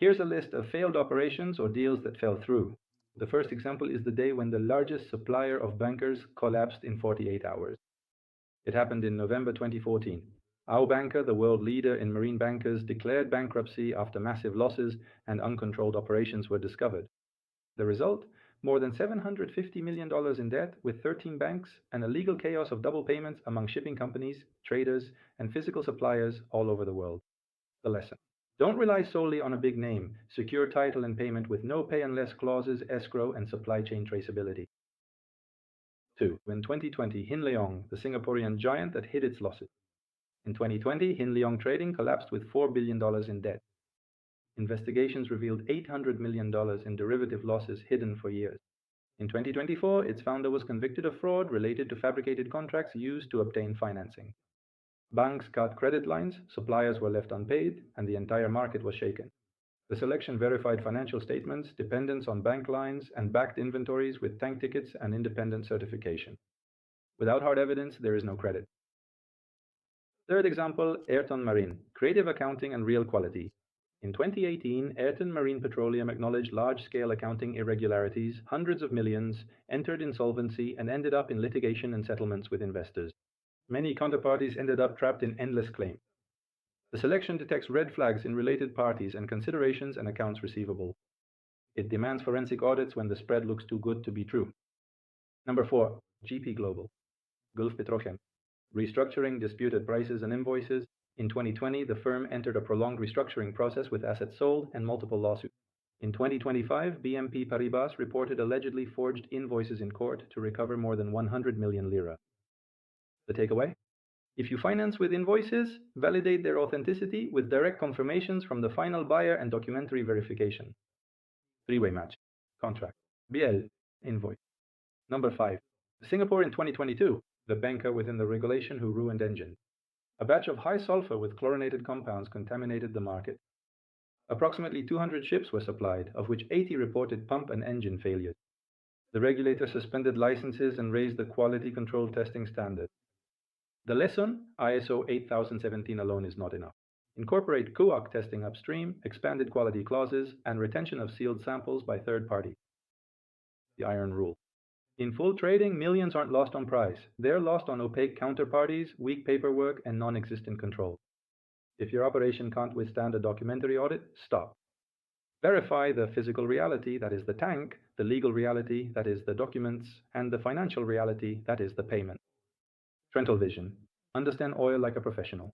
Here's a list of failed operations or deals that fell through. The first example is the day when the largest supplier of bunkers collapsed in 48 hours. It happened in November 2014. Our banker, the world leader in marine bankers, declared bankruptcy after massive losses and uncontrolled operations were discovered. The result? More than $750 million in debt with 13 banks and a legal chaos of double payments among shipping companies, traders, and physical suppliers all over the world. The lesson. Don't rely solely on a big name, secure title and payment with no pay unless clauses, escrow, and supply chain traceability. 2. In 2020, Hin Leong, the Singaporean giant that hid its losses. In 2020, Hin Leong Trading collapsed with $4 billion in debt. Investigations revealed $800 million in derivative losses hidden for years. In 2024, its founder was convicted of fraud related to fabricated contracts used to obtain financing. Banks cut credit lines, suppliers were left unpaid, and the entire market was shaken. The selection verified financial statements, dependence on bank lines, and backed inventories with tank tickets and independent certification. Without hard evidence, there is no credit. Third example, Ayrton Marine, creative accounting and real quality. In 2018, Ayrton Marine Petroleum acknowledged large-scale accounting irregularities, hundreds of millions, entered insolvency, and ended up in litigation and settlements with investors. Many counterparties ended up trapped in endless claims. The selection detects red flags in related parties and considerations and accounts receivable. It demands forensic audits when the spread looks too good to be true. Number 4, GP Global, Gulf Petrochem. Restructuring disputed prices and invoices. In 2020, the firm entered a prolonged restructuring process with assets sold and multiple lawsuits. In 2025, BNP Paribas reported allegedly forged invoices in court to recover more than 100 million lira. The takeaway? If you finance with invoices, validate their authenticity with direct confirmations from the final buyer and documentary verification. Three-way match. Contract. BL. Invoice. Number 5. Singapore in 2022, the banker within the regulation who ruined engine. A batch of high sulfur with chlorinated compounds contaminated the market. Approximately 200 ships were supplied, of which 80 reported pump and engine failures. The regulator suspended licenses and raised the quality control testing standard. The lesson, ISO 8017 alone is not enough. Incorporate CUAC testing upstream, expanded quality clauses, and retention of sealed samples by third parties. The iron rule. In full trading, millions aren't lost on price. They're lost on opaque counterparties, weak paperwork, and non-existent control. If your operation can't withstand a documentary audit, stop. Verify the physical reality, that is the tank, the legal reality, that is the documents, and the financial reality, that is the payment. Trental Vision. Understand oil like a professional.